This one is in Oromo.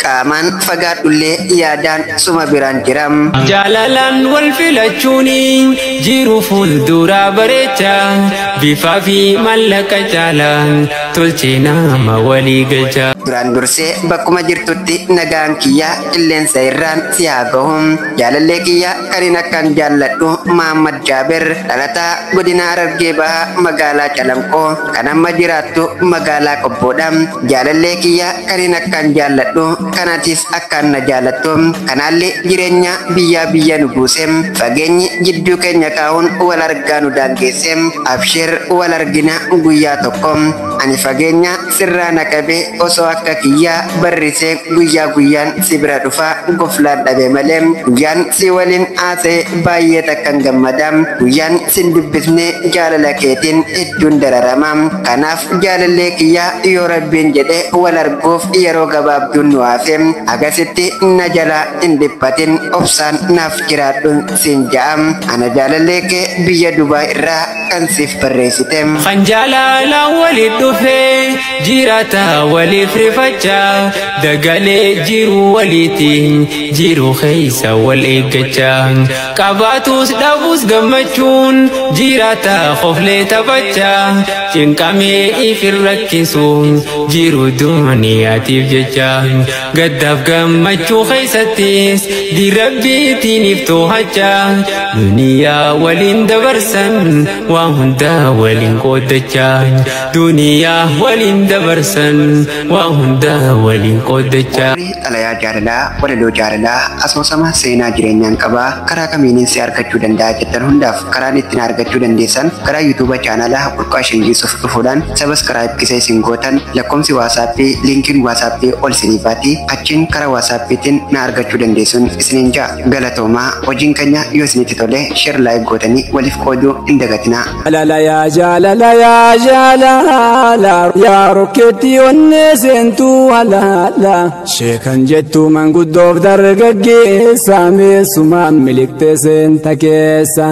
Kaman fagat ulle yadan suma biran jiram. Jalalan wal filachuni jiru fuldura barecha bifa fi malaka jalan tolchina mawali gaja. Duran durse bakkuma jirtutti nagaan kiyya qilleensa irraan si haa gahum. Jaalallee kiyya kan akkan jaalladhu Muhammad Jaabir dhalataa godina Harargee Bahaa magaalaa Calanqoo kan amma jiraattu magaalaa Qobboodha. Jaalallee kiyya kan akkan jaalladhu kanatis akkan na jaallattu kanaallee jireenya biyya nu buuse fageenyi jidduu keenya kaa'uun wal argaa nu daangeesse. Abshir wal argina guyyaa tokko ani fageenya sirraa na qabe osoo akka kiyya barrisee guyyaan si bira dhufa goflaan dhabe malee guyyaan si waliin haasa'e baay'ee takkan gammada. Guyyaan sin dubbifne jaalala keetiin hedduun dararama. Kanaaf jaalallee kiyya yoo rabbiin jedhe wal arguuf yeroo gabaabduun nu hafe agasitti na jala hin dhiphatin obsaan naaf jiraadhu siin ja'am. Ana jaalallee kee biyya Dubaay irraa kan siif barreessite. Kan jaalala waliin dhufe jiraata waliif rifacha dagalee jiru waliitiin jiru keessa wal eeggachaa qabaatus dhabuus gammachuun jiraata qoflee taphachaa cinqamee ifin rakkisuun jiru duniyaatiif jecha gaddaaf gammachuu keessattis dirabbiitiin iftuuhachaa duniyaa waliin dabarsan waan hunda waliin qooddachaa duniyaa waliin dabarsan waan hunda waliin qooddachaa. Xalayaa jaalalaa walaloo jaalalaa asoosama seenaa jireenyaan qabaa karaa kamiiniin si argachuu danda'a jettan hundaaf karaan ittiin argachuu dandeessan karaa yuutuuba chaanalaa Burqaa Shinjiisuuf dhufuudhaan sabiskiraayib kisee isin gootan lakkoomsi waasaappii liinkiin waasaappii ol siniifaati achiin karaa wasaappiitiin na argachuu dandeessuun isiniin ja'a. Galatoomaa hojiin keenya yoo isinitti tole sheer laayik gootanii waliif qooduu hin dagatinaa. Jaalala yaa rokkeetti onnee seentuu halaala sheekan jettu manguddoof dargaggeessa meessumaan miliqtee seenta keessa.